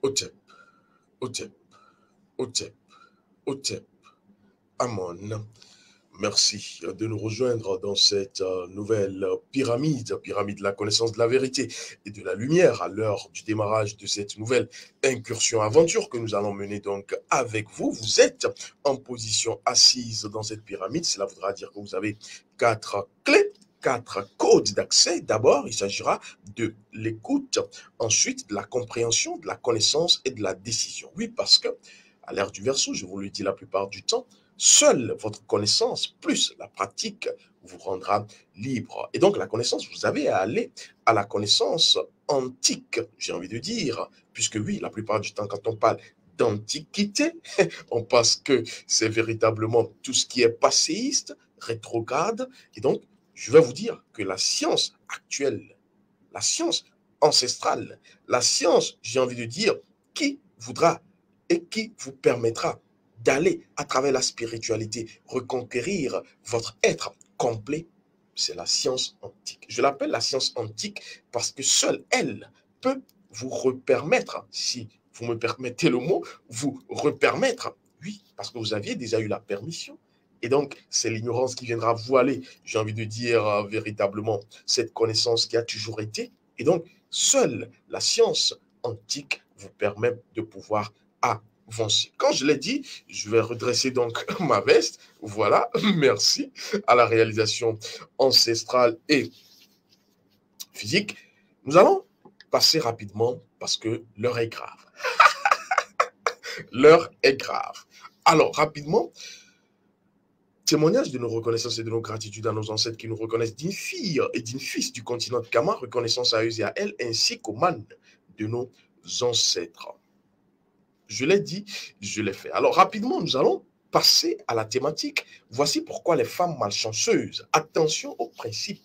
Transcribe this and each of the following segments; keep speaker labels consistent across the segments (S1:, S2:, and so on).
S1: Otep, Otep, Otep, Otep, Amon. Merci de nous rejoindre dans cette nouvelle pyramide, pyramide de la connaissance de la vérité et de la lumière à l'heure du démarrage de cette nouvelle incursion aventure que nous allons mener donc avec vous. Vous êtes en position assise dans cette pyramide. Cela voudra dire que vous avez 4 clés. 4 codes d'accès. D'abord, il s'agira de l'écoute, ensuite de la compréhension, de la connaissance et de la décision. Oui, parce que à l'ère du Verseau, je vous le dis la plupart du temps, seule votre connaissance plus la pratique vous rendra libre. Et donc la connaissance, vous avez à aller à la connaissance antique, j'ai envie de dire, puisque oui, la plupart du temps, quand on parle d'antiquité, on pense que c'est véritablement tout ce qui est passéiste, rétrograde, et donc je vais vous dire que la science actuelle, la science ancestrale, la science, j'ai envie de dire, qui voudra et qui vous permettra d'aller à travers la spiritualité, reconquérir votre être complet, c'est la science antique. Je l'appelle la science antique parce que seule elle peut vous repermettre, si vous me permettez le mot, vous repermettre, oui, parce que vous aviez déjà eu la permission. Et donc, c'est l'ignorance qui viendra voiler, j'ai envie de dire véritablement, cette connaissance qui a toujours été. Et donc, seule la science antique vous permet de pouvoir avancer. Quand je l'ai dit, je vais redresser donc ma veste. Voilà, merci à la réalisation ancestrale et physique. Nous allons passer rapidement parce que l'heure est grave. L'heure est grave. Alors, rapidement, témoignage de nos reconnaissances et de nos gratitudes à nos ancêtres qui nous reconnaissent d'une fille et d'une fils du continent de Kama, reconnaissance à eux et à elles, ainsi qu'aux mânes de nos ancêtres. Je l'ai dit, je l'ai fait. Alors rapidement, nous allons passer à la thématique. Voici pourquoi les femmes malchanceuses. Attention au principe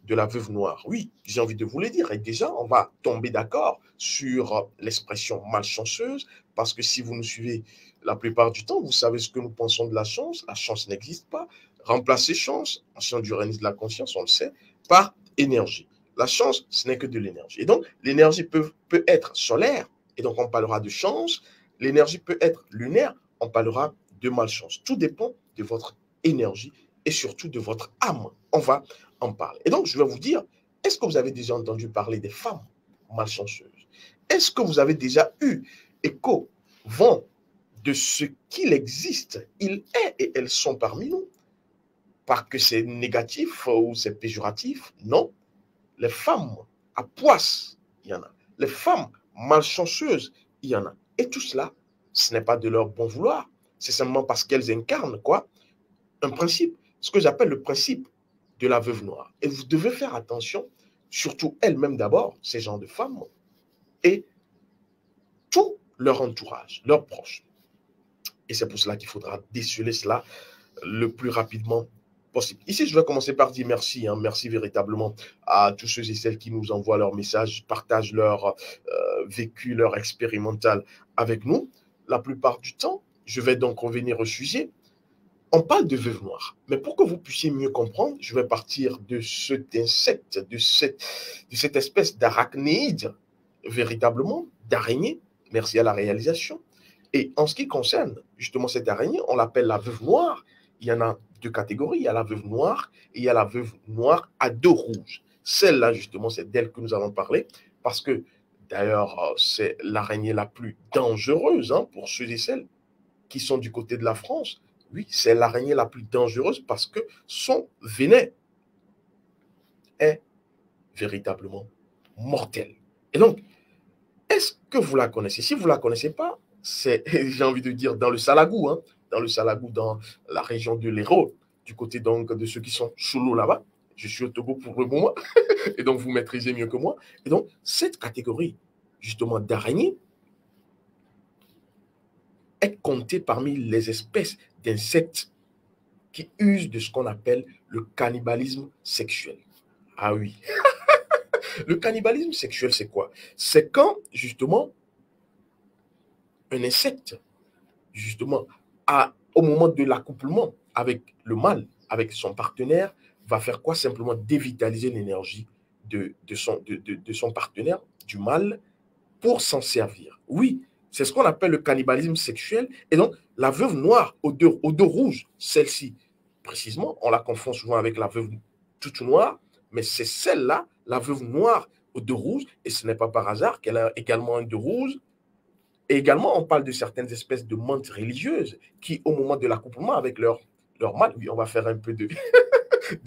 S1: de la veuve noire. Oui, j'ai envie de vous le dire. Et déjà, on va tomber d'accord sur l'expression malchanceuse, parce que si vous nous suivez la plupart du temps, vous savez ce que nous pensons de la chance. La chance n'existe pas. Remplacer chance, ancien du règne de la conscience, on le sait, par énergie. La chance, ce n'est que de l'énergie. Et donc, l'énergie peut être solaire, et donc on parlera de chance. L'énergie peut être lunaire, on parlera de malchance. Tout dépend de votre énergie et surtout de votre âme. On va en parler. Et donc, je vais vous dire, est-ce que vous avez déjà entendu parler des femmes malchanceuses? Est-ce que vous avez déjà eu écho, vent de ce qu'il existe? Il est et elles sont parmi nous. Pas que c'est négatif ou c'est péjoratif, non. Les femmes à poisse, il y en a. Les femmes malchanceuses, il y en a. Et tout cela, ce n'est pas de leur bon vouloir. C'est simplement parce qu'elles incarnent quoi? Un principe. Ce que j'appelle le principe de la veuve noire. Et vous devez faire attention, surtout elles-mêmes d'abord, ces gens de femmes, et tout leur entourage, leurs proches. Et c'est pour cela qu'il faudra déceler cela le plus rapidement possible. Ici, je vais commencer par dire merci. Merci véritablement à tous ceux et celles qui nous envoient leurs messages, partagent leur vécu, leur expérimental avec nous. La plupart du temps, je vais donc revenir au sujet. On parle de veuve noire, mais pour que vous puissiez mieux comprendre, je vais partir de cet insecte, de cette espèce d'arachnéide, véritablement, d'araignée. Merci à la réalisation. Et en ce qui concerne justement cette araignée, on l'appelle la veuve noire. Il y en a 2 catégories. Il y a la veuve noire et il y a la veuve noire à dos rouges. Celle-là, justement, c'est d'elle que nous allons parler parce que, d'ailleurs, c'est l'araignée la plus dangereuse pour ceux et celles qui sont du côté de la France. Oui, c'est l'araignée la plus dangereuse parce que son venin est véritablement mortel. Et donc, est-ce que vous la connaissez? Si vous ne la connaissez pas, c'est, j'ai envie de dire, dans le salagou. dans le Salagou, dans la région de l'Hérault, du côté donc de ceux qui sont sous l'eau là-bas. Je suis au Togo pour le moment, et donc vous maîtrisez mieux que moi. Et donc, cette catégorie, justement, d'araignées est comptée parmi les espèces d'insectes qui usent de ce qu'on appelle le cannibalisme sexuel. Ah oui. Le cannibalisme sexuel, c'est quoi? C'est quand, justement, un insecte, justement, au moment de l'accouplement avec le mâle, avec son partenaire, va faire quoi? Simplement dévitaliser l'énergie de son partenaire, du mâle, pour s'en servir. Oui, c'est ce qu'on appelle le cannibalisme sexuel. Et donc, la veuve noire aux deux rouges, celle-ci, précisément, on la confond souvent avec la veuve toute noire, mais c'est celle-là, la veuve noire aux deux rouges, et ce n'est pas par hasard qu'elle a également un deux rouge. Et également, on parle de certaines espèces de mantes religieuses qui, au moment de l'accouplement avec leur mâle, oui, on va faire un peu de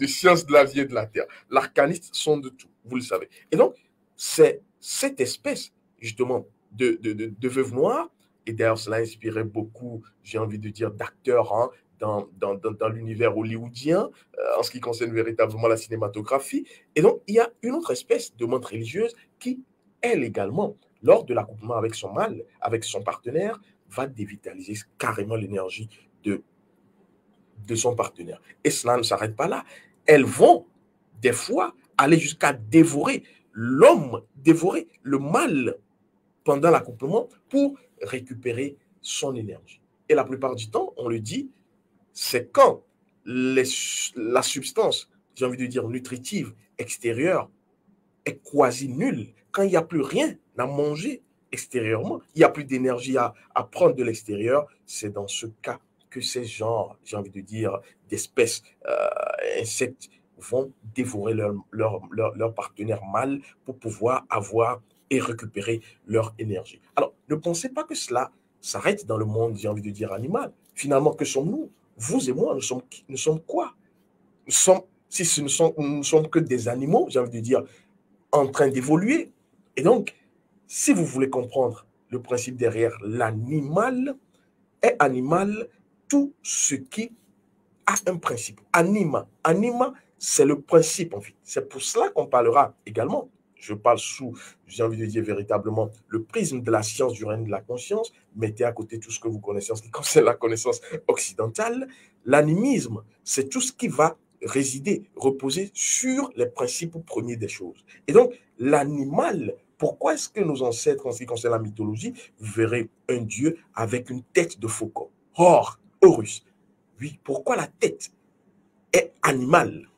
S1: science de la vie et de la terre. L'arcaniste sont de tout, vous le savez. Et donc, c'est cette espèce, justement, de veuve noire, et d'ailleurs, cela a inspiré beaucoup, j'ai envie de dire, d'acteurs hein, dans l'univers hollywoodien, en ce qui concerne véritablement la cinématographie. Et donc, il y a une autre espèce de menthe religieuse qui, elle également, lors de l'accouplement avec son mâle, avec son partenaire, va dévitaliser carrément l'énergie de son partenaire. Et cela ne s'arrête pas là. Elles vont, des fois, aller jusqu'à dévorer l'homme, dévorer le mâle pendant l'accouplement pour récupérer son énergie. Et la plupart du temps, on le dit, c'est quand la substance, j'ai envie de dire nutritive, extérieure, est quasi nulle, quand il n'y a plus rien à manger extérieurement, il n'y a plus d'énergie à prendre de l'extérieur, c'est dans ce cas que ces genres, j'ai envie de dire, d'espèces insectes vont dévorer leur partenaire mâle pour pouvoir avoir et récupérer leur énergie. Alors, ne pensez pas que cela s'arrête dans le monde, j'ai envie de dire, animal. Finalement, que sommes-nous? Vous et moi, nous sommes quoi? Nous sommes, si ce nous ne sommes que des animaux, j'ai envie de dire, en train d'évoluer. Et donc, si vous voulez comprendre le principe derrière l'animal, est animal tout ce qui a un principe. Anima, c'est le principe en fait. C'est pour cela qu'on parlera également. Je parle sous, j'ai envie de dire véritablement, le prisme de la science du règne de la conscience. Mettez à côté tout ce que vous connaissez en ce qui concerne la connaissance occidentale. L'animisme, c'est tout ce qui va résider, reposer sur les principes premiers des choses. Et donc, l'animal, pourquoi est-ce que nos ancêtres, en ce qui concerne la mythologie, vous verrez un dieu avec une tête de faucon? Horus. Oui, pourquoi la tête est animale?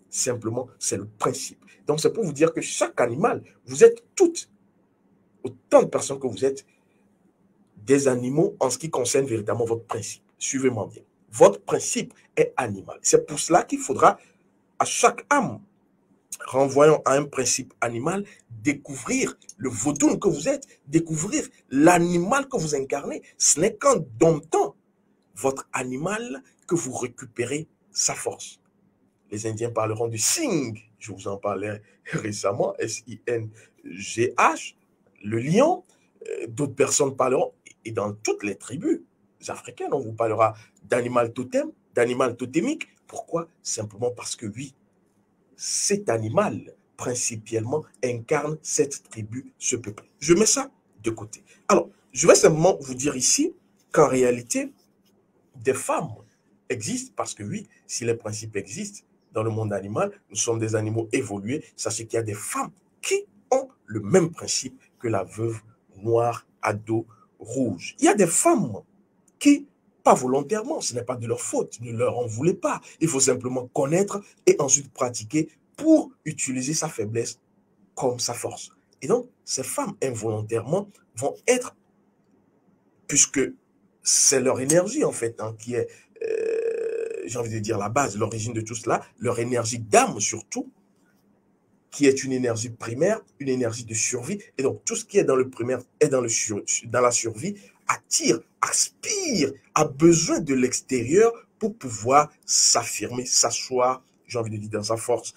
S1: Simplement, c'est le principe. Donc, c'est pour vous dire que chaque animal, vous êtes toutes, autant de personnes que vous êtes, des animaux en ce qui concerne véritablement votre principe. Suivez-moi bien. Votre principe est animal. C'est pour cela qu'il faudra, à chaque âme, renvoyant à un principe animal, découvrir le vautour que vous êtes, découvrir l'animal que vous incarnez. Ce n'est qu'en domptant votre animal que vous récupérez sa force. Les Indiens parleront du Singh, je vous en parlais récemment, S-I-N-G-H, le lion. D'autres personnes parleront, et dans toutes les tribus africaines, on vous parlera d'animal totem, d'animal totémique. Pourquoi? Simplement parce que oui, cet animal, principalement, incarne cette tribu, ce peuple. Je mets ça de côté. Alors, je vais simplement vous dire ici qu'en réalité, des femmes existent parce que oui, si les principes existent dans le monde animal, nous sommes des animaux évolués, sachez qu'il y a des femmes qui ont le même principe que la veuve noire à dos rouge. Il y a des femmes qui, pas volontairement, ce n'est pas de leur faute, ne leur en voulez pas. Il faut simplement connaître et ensuite pratiquer pour utiliser sa faiblesse comme sa force. Et donc, ces femmes involontairement vont être, puisque c'est leur énergie en fait qui est, j'ai envie de dire, la base, l'origine de tout cela, leur énergie d'âme surtout, qui est une énergie primaire, une énergie de survie. Et donc, tout ce qui est dans le primaire est dans la survie, attire, aspire, a besoin de l'extérieur pour pouvoir s'affirmer, s'asseoir, j'ai envie de dire, dans sa force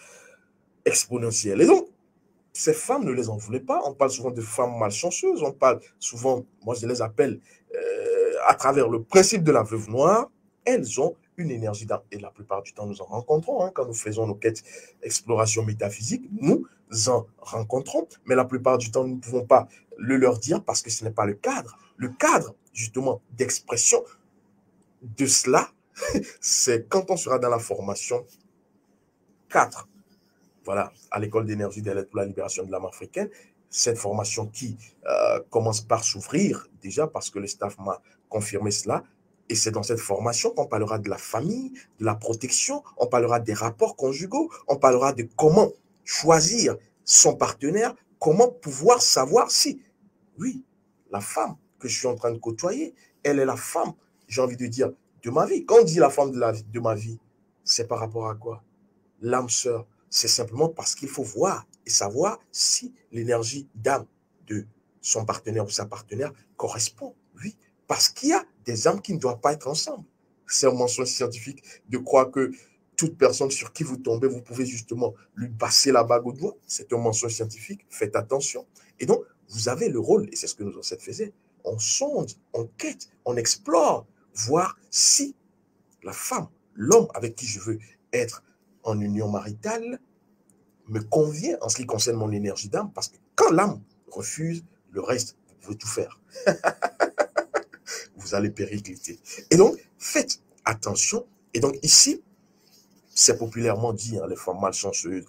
S1: exponentielle. Et donc, ces femmes, ne les en voulez pas. On parle souvent de femmes malchanceuses. On parle souvent, moi je les appelle à travers le principe de la veuve noire, elles ont une énergie d'âme. Et la plupart du temps, nous en rencontrons. Hein, quand nous faisons nos quêtes exploration métaphysique, nous en rencontrons. Mais la plupart du temps, nous ne pouvons pas le leur dire parce que ce n'est pas le cadre. Le cadre, justement, d'expression de cela, c'est quand on sera dans la formation 4, voilà, à l'école d'énergie de l'aide pour la libération de l'âme africaine, cette formation qui commence par s'ouvrir déjà parce que le staff m'a confirmé cela. Et c'est dans cette formation qu'on parlera de la famille, de la protection, on parlera des rapports conjugaux, on parlera de comment choisir son partenaire, comment pouvoir savoir si, oui, la femme que je suis en train de côtoyer, elle est la femme, j'ai envie de dire, de ma vie. Quand on dit la femme de ma vie, c'est par rapport à quoi? L'âme sœur, c'est simplement parce qu'il faut voir et savoir si l'énergie d'âme de son partenaire ou sa partenaire correspond. Oui, parce qu'il y a des âmes qui ne doivent pas être ensemble. C'est un mensonge scientifique de croire que toute personne sur qui vous tombez, vous pouvez justement lui passer la bague au doigt. C'est un mensonge scientifique, faites attention. Et donc, vous avez le rôle, et c'est ce que nos ancêtres faisaient, on sonde, on quête, on explore, voir si la femme, l'homme avec qui je veux être en union maritale me convient en ce qui concerne mon énergie d'âme, parce que quand l'âme refuse, le reste, vous pouvez tout faire. Vous allez péricliter. Et donc, faites attention. Et donc, ici, c'est populairement dit, hein, les femmes malchanceuses,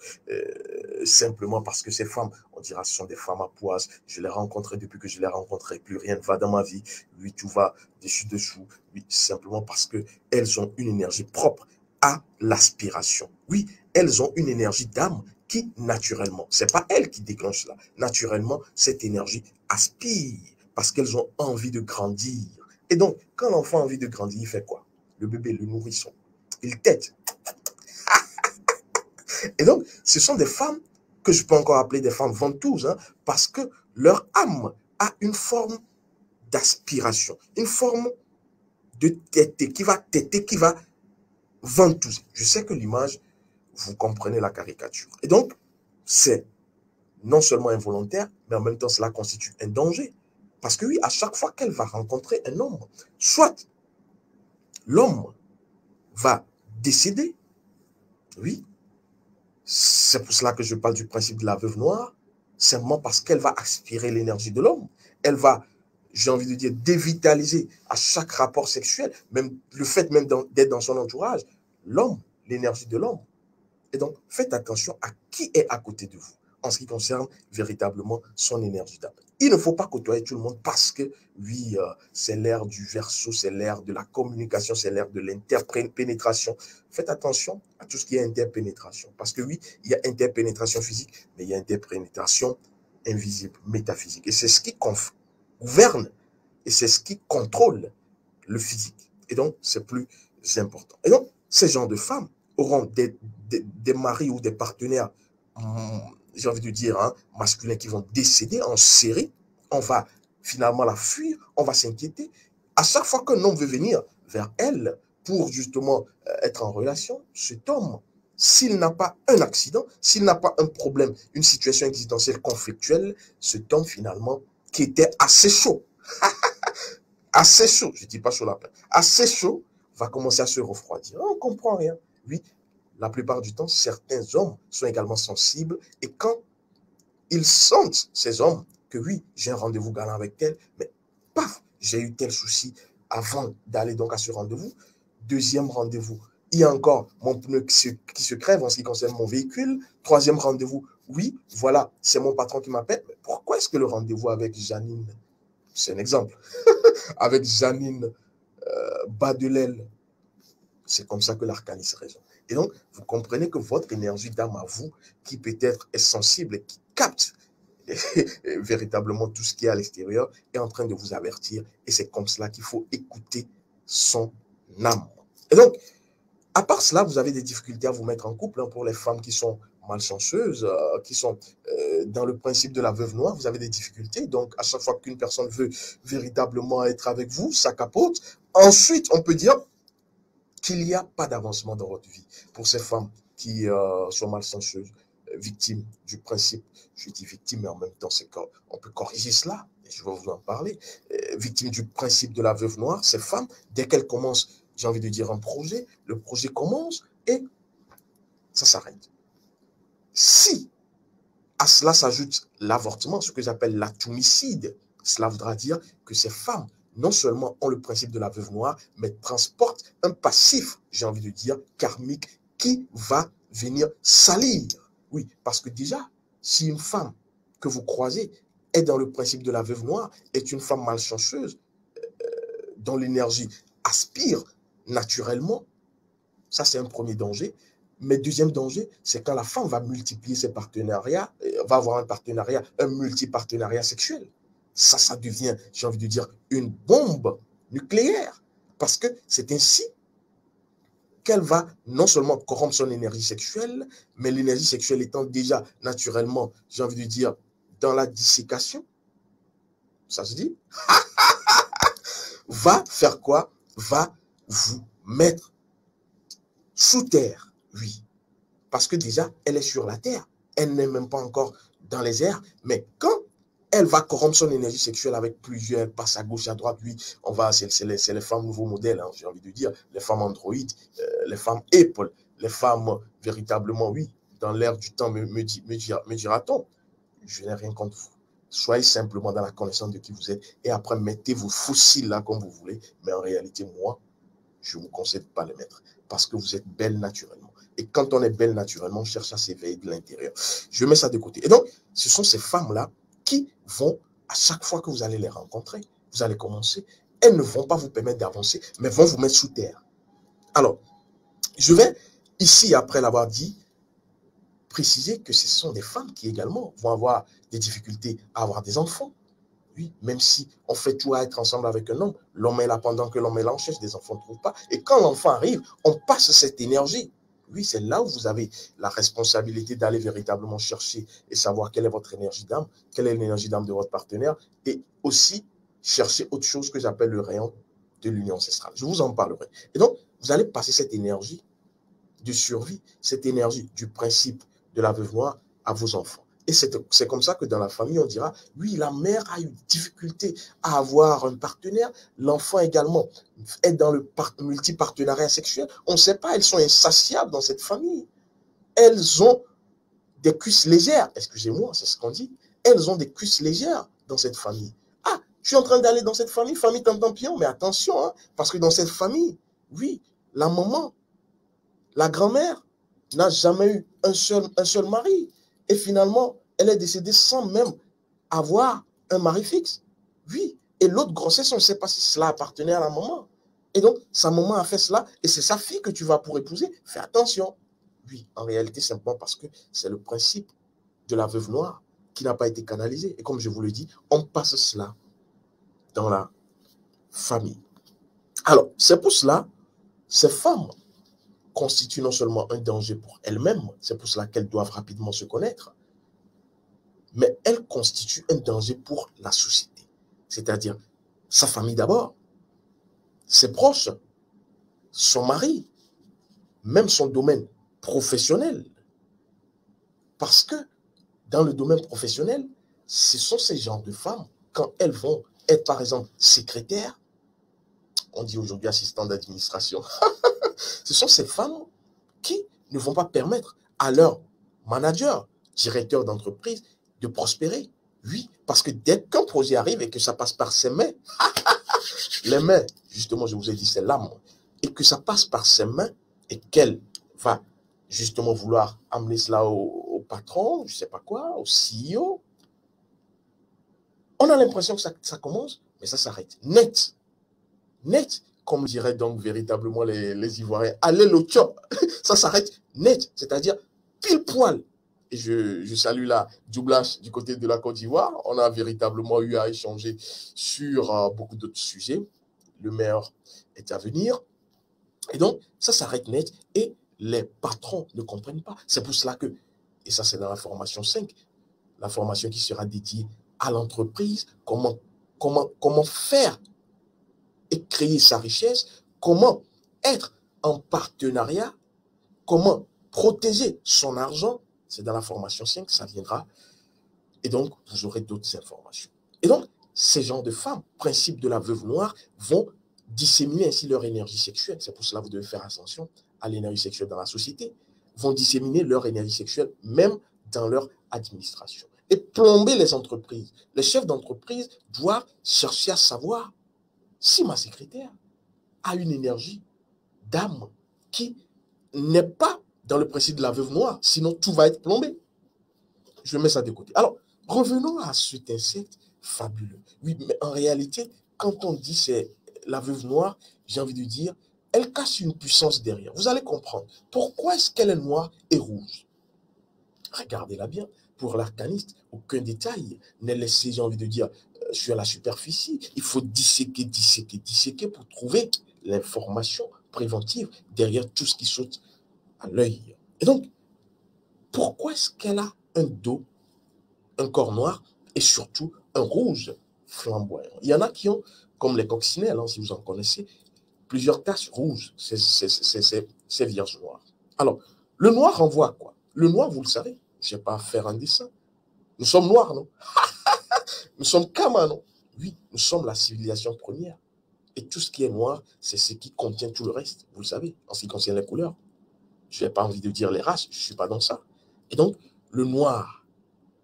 S1: simplement parce que ces femmes, on dira, ce sont des femmes à poisse. Je les rencontrais depuis que je les rencontrais, plus rien ne va dans ma vie. Oui, tout va dessus-dessous. Oui, simplement parce qu'elles ont une énergie propre à l'aspiration. Oui, elles ont une énergie d'âme qui, naturellement, c'est pas elles qui déclenchent cela. Naturellement, cette énergie aspire parce qu'elles ont envie de grandir. Et donc, quand l'enfant a envie de grandir, il fait quoi? Le bébé, le nourrisson, il tète. Et donc, ce sont des femmes que je peux encore appeler des femmes ventouses, hein, parce que leur âme a une forme d'aspiration, une forme de téter, qui va ventouser. Je sais que l'image, vous comprenez la caricature. Et donc, c'est non seulement involontaire, mais en même temps, cela constitue un danger. Parce que oui, à chaque fois qu'elle va rencontrer un homme, soit l'homme va décéder, oui, c'est pour cela que je parle du principe de la veuve noire, simplement parce qu'elle va aspirer l'énergie de l'homme. Elle va, j'ai envie de dire, dévitaliser à chaque rapport sexuel, même le fait même d'être dans son entourage, l'homme, l'énergie de l'homme. Et donc, faites attention à qui est à côté de vous en ce qui concerne véritablement son énergie d'âme. Il ne faut pas côtoyer tout le monde parce que, oui, c'est l'ère du verso, c'est l'ère de la communication, c'est l'ère de l'interpénétration. Faites attention à tout ce qui est interpénétration. Parce que, oui, il y a interpénétration physique, mais il y a interpénétration invisible, métaphysique. Et c'est ce qui gouverne et c'est ce qui contrôle le physique. Et donc, c'est plus important. Et donc, ces genres de femmes auront des maris ou des partenaires, j'ai envie de dire, hein, masculins qui vont décéder en série. On va finalement la fuir, on va s'inquiéter. À chaque fois qu'un homme veut venir vers elle pour justement être en relation, cet homme, s'il n'a pas un accident, s'il n'a pas un problème, une situation existentielle conflictuelle, cet homme finalement qui était assez chaud, assez chaud, je ne dis pas chaud la peine, assez chaud, va commencer à se refroidir. On ne comprend rien. Oui, la plupart du temps, certains hommes sont également sensibles et quand ils sentent, ces hommes, que oui, j'ai un rendez-vous galant avec tel, mais paf, j'ai eu tel souci avant d'aller donc à ce rendez-vous. Deuxième rendez-vous, il y a encore mon pneu qui se crève en ce qui concerne mon véhicule. Troisième rendez-vous, oui, voilà, c'est mon patron qui m'appelle. Mais pourquoi est-ce que le rendez-vous avec Janine, c'est un exemple, avec Janine Badelel, c'est comme ça que l'arcanisme raisonne. Et donc, vous comprenez que votre énergie d'âme à vous, qui peut-être est sensible et qui capte véritablement tout ce qui est à l'extérieur, est en train de vous avertir. Et c'est comme cela qu'il faut écouter son âme. Et donc, à part cela, vous avez des difficultés à vous mettre en couple, hein, pour les femmes qui sont malchanceuses, qui sont dans le principe de la veuve noire, vous avez des difficultés. Donc, à chaque fois qu'une personne veut véritablement être avec vous, ça capote. Ensuite, on peut dire qu'il n'y a pas d'avancement dans votre vie. Pour ces femmes qui sont malchanceuses, victime du principe, je dis victime, mais en même temps, c'est qu'on peut corriger cela, et je vais vous en parler, victime du principe de la veuve noire, ces femmes, dès qu'elles commencent, j'ai envie de dire un projet, le projet commence et ça s'arrête. Si à cela s'ajoute l'avortement, ce que j'appelle l'atomicide, cela voudra dire que ces femmes, non seulement ont le principe de la veuve noire, mais transportent un passif, j'ai envie de dire, karmique, qui va venir salir. Oui, parce que déjà, si une femme que vous croisez est dans le principe de la veuve noire, est une femme malchanceuse, dont l'énergie aspire naturellement, ça c'est un premier danger. Mais deuxième danger, c'est quand la femme va multiplier ses partenariats, va avoir un partenariat, un multipartenariat sexuel. Ça devient, j'ai envie de dire, une bombe nucléaire. Parce que c'est ainsi qu'elle va non seulement corrompre son énergie sexuelle, mais l'énergie sexuelle étant déjà naturellement, j'ai envie de dire, dans la dissécation, ça se dit, va faire quoi? Va vous mettre sous terre, oui. Parce que déjà, elle est sur la terre. Elle n'est même pas encore dans les airs. Mais quand elle va corrompre son énergie sexuelle avec plusieurs, elle passe à gauche, à droite, oui, c'est les femmes nouveaux modèles, hein, j'ai envie de dire, les femmes androïdes, les femmes Apple, les femmes véritablement, oui, dans l'ère du temps, me dira-t-on, je n'ai rien contre vous. Soyez simplement dans la connaissance de qui vous êtes et après mettez vos fossiles là comme vous voulez. Mais en réalité, moi, je ne vous conseille de ne pas les mettre parce que vous êtes belle naturellement. Et quand on est belle naturellement, on cherche à s'éveiller de l'intérieur. Je mets ça de côté. Et donc, ce sont ces femmes-là qui vont, à chaque fois que vous allez les rencontrer, vous allez commencer, elles ne vont pas vous permettre d'avancer, mais vont vous mettre sous terre. Alors, je vais, ici, après l'avoir dit, préciser que ce sont des femmes qui également vont avoir des difficultés à avoir des enfants. Oui, même si on fait tout à être ensemble avec un homme, l'homme est là pendant que l'homme est là, on cherche des enfants, on ne trouve pas. Et quand l'enfant arrive, on passe cette énergie. Oui, c'est là où vous avez la responsabilité d'aller véritablement chercher et savoir quelle est votre énergie d'âme, quelle est l'énergie d'âme de votre partenaire, et aussi chercher autre chose que j'appelle le rayon de l'union ancestrale. Je vous en parlerai. Et donc, vous allez passer cette énergie de survie, cette énergie du principe de la veuve noire à vos enfants. Et c'est comme ça que dans la famille, on dira, oui, la mère a eu difficulté à avoir un partenaire, l'enfant également est dans le multipartenariat sexuel. On ne sait pas, elles sont insatiables dans cette famille. Elles ont des cuisses légères, excusez-moi, c'est ce qu'on dit. Elles ont des cuisses légères dans cette famille. Ah, je suis en train d'aller dans cette famille Tantampion, mais attention, hein, parce que dans cette famille, oui, la maman, la grand-mère n'a jamais eu un seul mari. Et finalement, elle est décédée sans même avoir un mari fixe. Oui. Et l'autre grossesse, on ne sait pas si cela appartenait à la maman. Et donc, sa maman a fait cela et c'est sa fille que tu vas pour épouser. Fais attention. Oui, en réalité, simplement parce que c'est le principe de la veuve noire qui n'a pas été canalisé. Et comme je vous le dis, on passe cela dans la famille. Alors, c'est pour cela, ces femmes constituent non seulement un danger pour elles-mêmes, c'est pour cela qu'elles doivent rapidement se connaître, mais elles constituent un danger pour la société. C'est-à-dire sa famille d'abord, ses proches, son mari, même son domaine professionnel. Parce que dans le domaine professionnel, ce sont ces genres de femmes, quand elles vont être par exemple secrétaires, on dit aujourd'hui assistant d'administration, ce sont ces femmes qui ne vont pas permettre à leur manager, directeur d'entreprise, de prospérer. Oui, parce que dès qu'un projet arrive et que ça passe par ses mains, les mains, justement, je vous ai dit, c'est l'âme, et que ça passe par ses mains et qu'elle va justement vouloir amener cela au patron, je ne sais pas quoi, au CEO, on a l'impression que ça commence, mais ça s'arrête. Net. Net. Comme diraient donc véritablement les Ivoiriens. Allez le chop. Ça s'arrête net. C'est-à-dire pile poil. Et je salue la doublage du côté de la Côte d'Ivoire. On a véritablement eu à échanger sur beaucoup d'autres sujets. Le meilleur est à venir. Et donc, ça s'arrête net et les patrons ne comprennent pas. C'est pour cela que, et ça c'est dans la formation 5, la formation qui sera dédiée à l'entreprise, comment faire et créer sa richesse, comment être en partenariat, comment protéger son argent, c'est dans la formation 5, ça viendra. Et donc, vous aurez d'autres informations. Et donc, ces genres de femmes, principe de la veuve noire, vont disséminer ainsi leur énergie sexuelle. C'est pour cela que vous devez faire attention à l'énergie sexuelle dans la société. Vont disséminer leur énergie sexuelle, même dans leur administration. Et plomber les entreprises. Les chefs d'entreprise doivent chercher à savoir si ma secrétaire a une énergie d'âme qui n'est pas dans le principe de la veuve noire, sinon tout va être plombé. Je mets ça de côté. Alors, revenons à cet insecte fabuleux. Oui, mais en réalité, quand on dit c'est la veuve noire, j'ai envie de dire, elle cache une puissance derrière. Vous allez comprendre. Pourquoi est-ce qu'elle est noire et rouge? Regardez-la bien. Pour l'arcaniste, aucun détail n'est laissé, j'ai envie de dire, sur la superficie. Il faut disséquer, disséquer, disséquer pour trouver l'information préventive derrière tout ce qui saute à l'œil. Et donc, pourquoi est-ce qu'elle a un dos, un corps noir et surtout un rouge flamboyant? Il y en a qui ont, comme les coccinelles, si vous en connaissez, plusieurs taches rouges, c'est vierge noire. Alors, le noir renvoie à quoi? Le noir, vous le savez, je ne vais pas faire un dessin. Nous sommes noirs, non? Nous sommes Kama, non? Oui, nous sommes la civilisation première. Et tout ce qui est noir, c'est ce qui contient tout le reste, vous le savez, en ce qui concerne les couleurs. Je n'ai pas envie de dire les races, je ne suis pas dans ça. Et donc, le noir,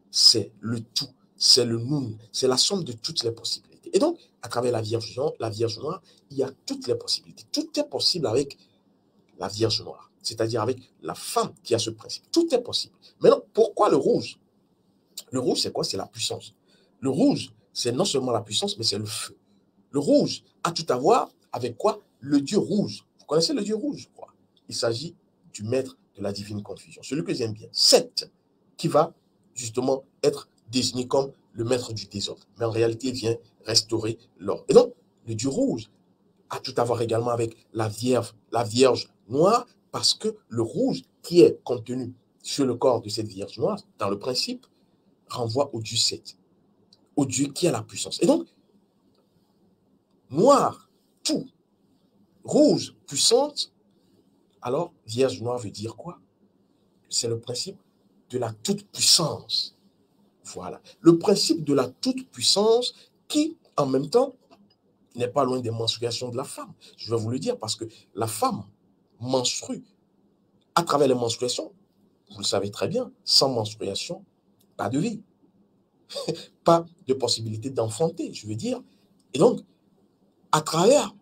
S1: c'est le tout, c'est le noun, c'est la somme de toutes les possibilités. Et donc, à travers la Vierge noire, il y a toutes les possibilités. Tout est possible avec la Vierge noire, c'est-à-dire avec la femme qui a ce principe. Tout est possible. Maintenant, pourquoi le rouge? Le rouge, c'est quoi? C'est la puissance. Le rouge, c'est non seulement la puissance, mais c'est le feu. Le rouge a tout à voir avec quoi? Le dieu rouge. Vous connaissez le dieu rouge, je crois. Il s'agit du maître de la divine confusion, celui que j'aime bien. Seth, qui va justement être désigné comme le maître du désordre. Mais en réalité, il vient restaurer l'ordre. Et donc, le dieu rouge a tout à voir également avec la Vierge noire, parce que le rouge qui est contenu sur le corps de cette Vierge noire, dans le principe, renvoie au dieu Seth, au dieu qui a la puissance. Et donc, noir, tout, rouge, puissante, alors Vierge noire veut dire quoi? C'est le principe de la toute-puissance. Voilà. Le principe de la toute-puissance qui, en même temps, n'est pas loin des menstruations de la femme. Je vais vous le dire parce que la femme menstrue à travers les menstruations. Vous le savez très bien, sans menstruation, pas de vie. Pas de possibilité d'enfanter, je veux dire. Et donc, à travers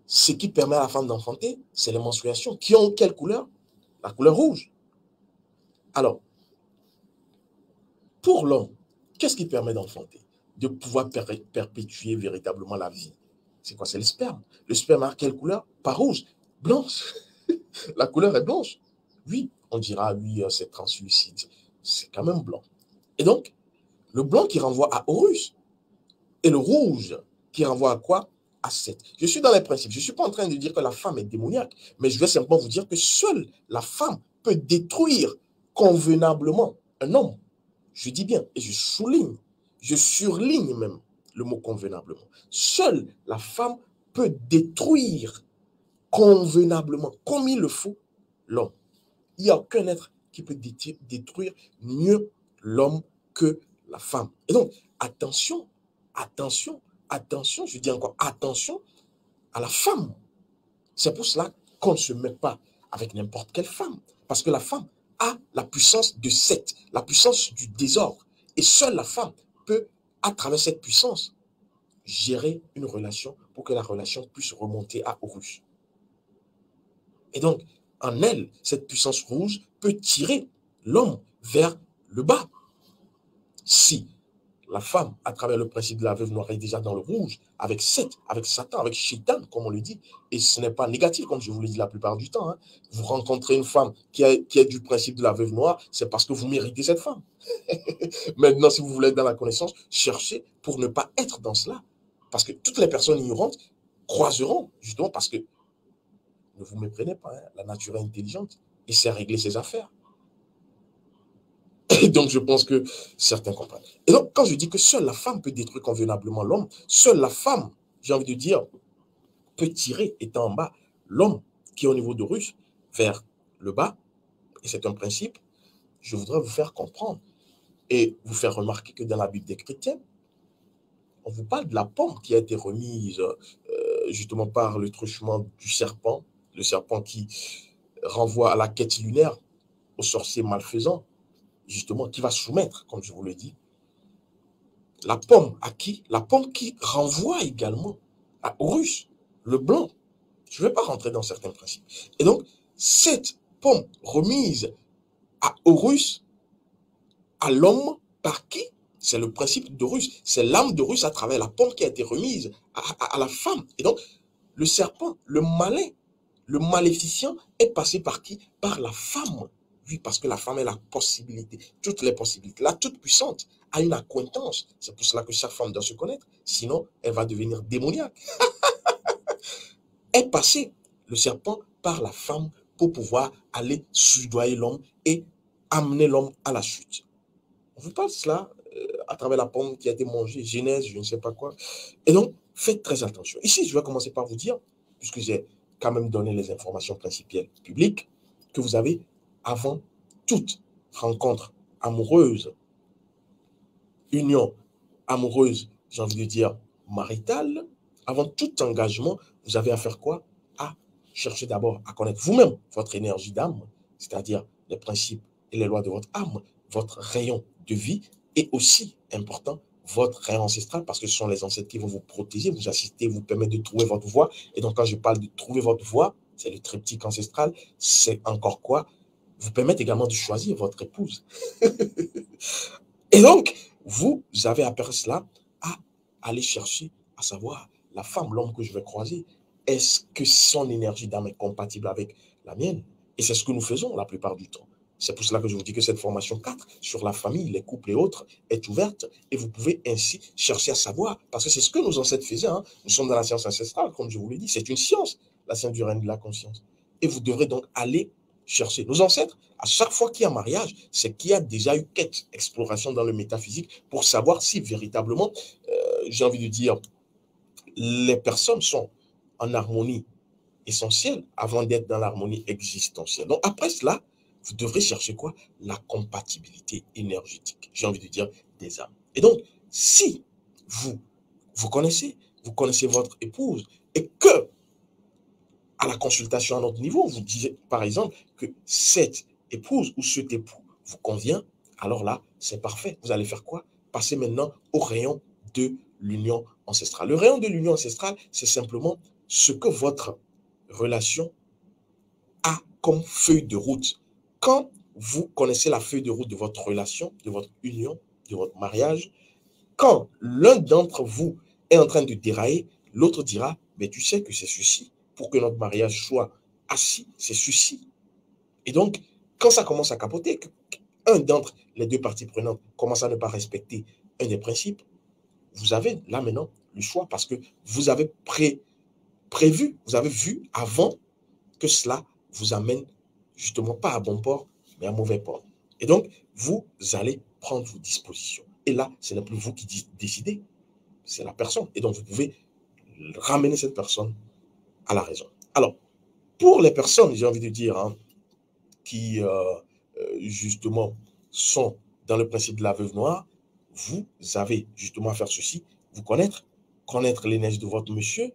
S1: ce qui permet à la femme d'enfanter, c'est les menstruations. Qui ont quelle couleur? La couleur rouge. Alors, pour l'homme, qu'est-ce qui permet d'enfanter? De pouvoir perpétuer véritablement la vie. C'est quoi? C'est le sperme. Le sperme a quelle couleur? Pas rouge, blanche. La couleur est blanche. Oui, on dira, oui, c'est translucide. C'est quand même blanc. Et donc, le blanc qui renvoie à Horus. Et le rouge qui renvoie à quoi? À Seth. Je suis dans les principes. Je ne suis pas en train de dire que la femme est démoniaque, mais je vais simplement vous dire que seule la femme peut détruire convenablement un homme. Je dis bien, et je surligne même le mot convenablement. Seule la femme peut détruire convenablement, comme il le faut, l'homme. Il n'y a aucun être qui peut détruire mieux l'homme que la femme. Et donc, attention, attention, attention, je dis encore attention à la femme. C'est pour cela qu'on ne se met pas avec n'importe quelle femme. Parce que la femme a la puissance de Seth, la puissance du désordre. Et seule la femme peut, à travers cette puissance, gérer une relation pour que la relation puisse remonter à Horus. Et donc, en elle, cette puissance rouge peut tirer l'homme vers le bas. Si la femme, à travers le principe de la veuve noire, est déjà dans le rouge, avec Seth, avec Satan, avec Shaitan, comme on le dit, et ce n'est pas négatif, comme je vous le dis la plupart du temps. Vous rencontrez une femme qui est du principe de la veuve noire, c'est parce que vous méritez cette femme. Maintenant, si vous voulez être dans la connaissance, cherchez pour ne pas être dans cela. Parce que toutes les personnes ignorantes croiseront, justement parce que, ne vous méprenez pas, la nature est intelligente et sait régler ses affaires. Et donc, je pense que certains comprennent. Et donc, quand je dis que seule la femme peut détruire convenablement l'homme, seule la femme, j'ai envie de dire, peut tirer, étant en bas, l'homme qui est au niveau de Horus vers le bas, et c'est un principe, je voudrais vous faire comprendre et vous faire remarquer que dans la Bible des chrétiens, on vous parle de la pomme qui a été remise justement par le truchement du serpent, le serpent qui renvoie à la quête lunaire, au sorcier malfaisant, justement, qui va soumettre, comme je vous le dis, la pomme à qui? La pomme qui renvoie également à Horus, le blanc. Je ne vais pas rentrer dans certains principes. Et donc, cette pomme remise à Horus, à l'homme, par qui? C'est le principe d'Horus. C'est l'âme d'Horus à travers la pomme qui a été remise à la femme. Et donc, le serpent, le malin, le maléficient est passé par qui? Par la femme. Oui, parce que la femme est la possibilité, toutes les possibilités. La toute puissante a une accointance. C'est pour cela que chaque femme doit se connaître. Sinon, elle va devenir démoniaque. Est passé, le serpent, par la femme pour pouvoir aller soudoyer l'homme et amener l'homme à la chute. On vous parle de cela à travers la pomme qui a été mangée, Genèse, je ne sais pas quoi. Et donc, faites très attention. Ici, je vais commencer par vous dire, puisque j'ai quand même donné les informations principales publiques, que vous avez, avant toute rencontre amoureuse, union amoureuse, j'ai envie de dire maritale, avant tout engagement, vous avez à faire quoi? À chercher d'abord à connaître vous-même votre énergie d'âme, c'est-à-dire les principes et les lois de votre âme, votre rayon de vie, et aussi, important, votre rayon ancestral, parce que ce sont les ancêtres qui vont vous protéger, vous assister, vous permettre de trouver votre voie. Et donc, quand je parle de trouver votre voie, c'est le triptyque ancestral, c'est encore quoi? Vous permettre également de choisir votre épouse. Et donc, vous avez après cela à aller chercher, à savoir, la femme, l'homme que je vais croiser, est-ce que son énergie d'âme est compatible avec la mienne? Et c'est ce que nous faisons la plupart du temps. C'est pour cela que je vous dis que cette formation 4 sur la famille, les couples et autres est ouverte et vous pouvez ainsi chercher à savoir, parce que c'est ce que nos ancêtres faisaient. Hein. Nous sommes dans la science ancestrale, comme je vous l'ai dit, c'est une science, la science du règne de la conscience. Et vous devrez donc aller chercher. Nos ancêtres, à chaque fois qu'il y a mariage, c'est qu'il y a déjà eu quête, exploration dans le métaphysique pour savoir si véritablement, j'ai envie de dire, les personnes sont en harmonie essentielle avant d'être dans l'harmonie existentielle. Donc après cela, vous devrez chercher quoi? La compatibilité énergétique, j'ai envie de dire, des âmes. Et donc, si vous connaissez votre épouse et que à la consultation à notre niveau, vous disiez par exemple que cette épouse ou cet époux vous convient, alors là, c'est parfait. Vous allez faire quoi? Passer maintenant au rayon de l'union ancestrale. Le rayon de l'union ancestrale, c'est simplement ce que votre relation a comme feuille de route. Quand vous connaissez la feuille de route de votre relation, de votre union, de votre mariage, quand l'un d'entre vous est en train de dérailler, l'autre dira, mais tu sais que c'est ceci, pour que notre mariage soit assis, c'est ceci. Et donc, quand ça commence à capoter, qu'un d'entre les deux parties prenantes commence à ne pas respecter un des principes, vous avez là maintenant le choix parce que vous avez prévu, vous avez vu avant que cela vous amène justement pas à bon port, mais à mauvais port. Et donc, vous allez prendre vos dispositions. Et là, ce n'est plus vous qui décidez, c'est la personne. Et donc, vous pouvez ramener cette personne à la raison. Alors, pour les personnes, j'ai envie de dire, hein, qui justement sont dans le principe de la veuve noire, vous avez justement à faire ceci, vous connaître l'énergie de votre monsieur,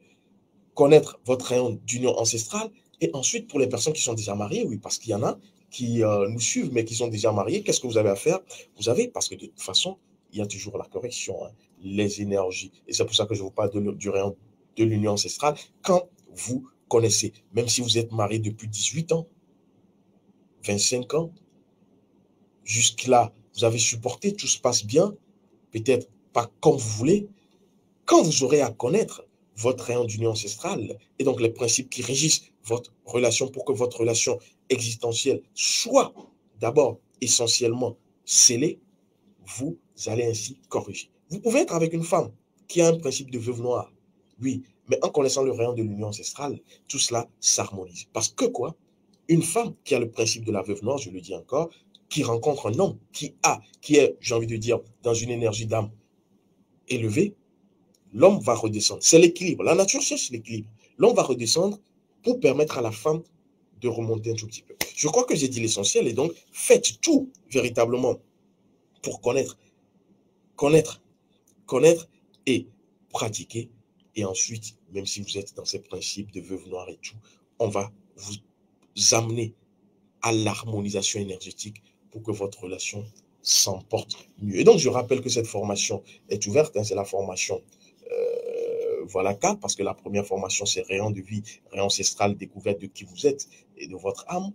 S1: connaître votre rayon d'union ancestrale, et ensuite pour les personnes qui sont déjà mariées, oui, parce qu'il y en a qui nous suivent mais qui sont déjà mariés, qu'est-ce que vous avez à faire? Vous avez, parce que de toute façon, il y a toujours la correction, hein, les énergies, et c'est pour ça que je vous parle du rayon de l'union ancestrale, quand vous connaissez, même si vous êtes marié depuis 18 ans, 25 ans, jusque-là, vous avez supporté, tout se passe bien, peut-être pas comme vous voulez. Quand vous aurez à connaître votre rayon d'union ancestrale et donc les principes qui régissent votre relation pour que votre relation existentielle soit d'abord essentiellement scellée, vous allez ainsi corriger. Vous pouvez être avec une femme qui a un principe de veuve noire, oui, mais en connaissant le rayon de l'union ancestrale, tout cela s'harmonise. Parce que quoi? Une femme qui a le principe de la veuve noire, je le dis encore, qui rencontre un homme qui est, j'ai envie de dire, dans une énergie d'âme élevée, l'homme va redescendre. C'est l'équilibre. La nature cherche l'équilibre. L'homme va redescendre pour permettre à la femme de remonter un tout petit peu. Je crois que j'ai dit l'essentiel et donc faites tout véritablement pour connaître et pratiquer. Et ensuite, même si vous êtes dans ces principes de veuve noire et tout, on va vous amener à l'harmonisation énergétique pour que votre relation s'emporte mieux. Et donc, je rappelle que cette formation est ouverte, hein, c'est la formation voilà 4, parce que la première formation, c'est rayon de vie, rayon ancestral, découverte de qui vous êtes et de votre âme.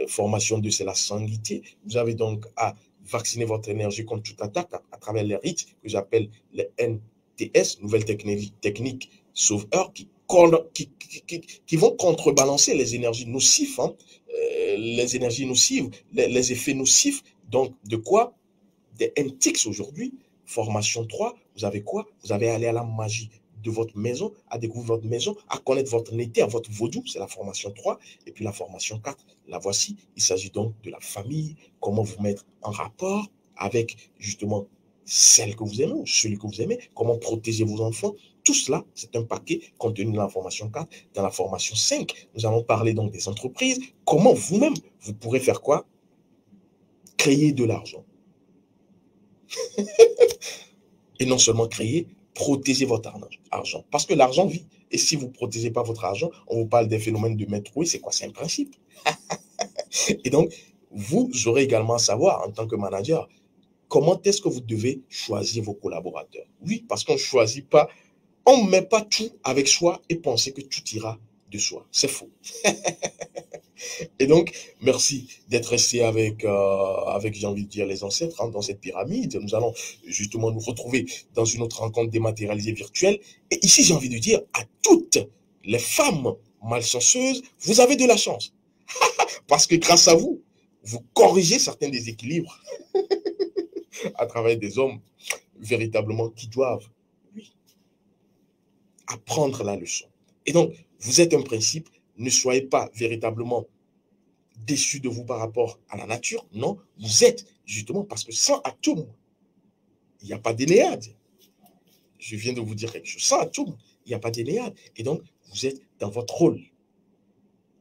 S1: Formation 2, c'est la sanguité. Vous avez donc à vacciner votre énergie contre toute attaque à travers les rites que j'appelle les NTS, nouvelles techniques sauveur, qui vont contrebalancer les énergies nocives, hein, les énergies nocives, les effets nocifs. Donc, de quoi? Des NTX aujourd'hui. Formation 3, vous avez quoi? Vous avez aller à la magie de votre maison, à découvrir votre maison, à connaître votre néter, votre vaudou, c'est la formation 3. Et puis la formation 4, la voici. Il s'agit donc de la famille, comment vous mettre en rapport avec justement celle que vous aimez ou celui que vous aimez, comment protéger vos enfants. Tout cela, c'est un paquet contenu dans la formation 4. Dans la formation 5, nous allons parler donc des entreprises, comment vous-même, vous pourrez faire quoi? Créer de l'argent. Et non seulement créer, protéger votre argent. Parce que l'argent vit. Et si vous ne protégez pas votre argent, on vous parle des phénomènes de maître rouille, c'est quoi? C'est un principe. Et donc, vous aurez également à savoir, en tant que manager, comment est-ce que vous devez choisir vos collaborateurs. Oui, parce qu'on ne choisit pas, on ne met pas tout avec soi et penser que tout ira de soi. C'est faux. Et donc, merci d'être resté avec, j'ai envie de dire, les ancêtres hein, dans cette pyramide. Nous allons justement nous retrouver dans une autre rencontre dématérialisée virtuelle. Et ici, j'ai envie de dire à toutes les femmes malchanceuses, vous avez de la chance. Parce que grâce à vous, vous corrigez certains déséquilibres à travers des hommes véritablement qui doivent, oui, apprendre la leçon. Et donc, vous êtes un principe, ne soyez pas véritablement déçu de vous par rapport à la nature. Non, vous êtes justement parce que sans atome, il n'y a pas d'énéade. Je viens de vous dire quelque chose. Sans atome, il n'y a pas d'énéade. Et donc, vous êtes dans votre rôle.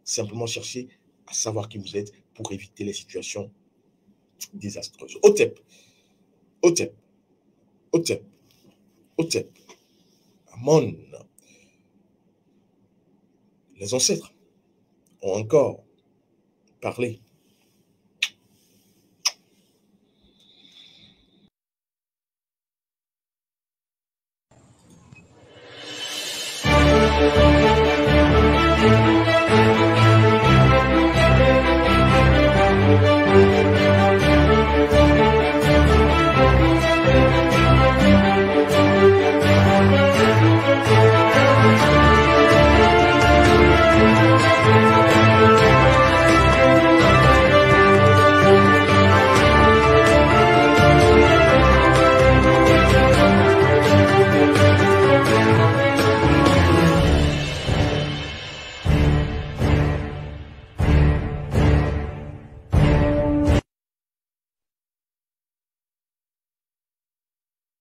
S1: Simplement chercher à savoir qui vous êtes pour éviter les situations désastreuses. Otep, Otep, Otep, Otep, Amon. Les ancêtres ont encore parlé.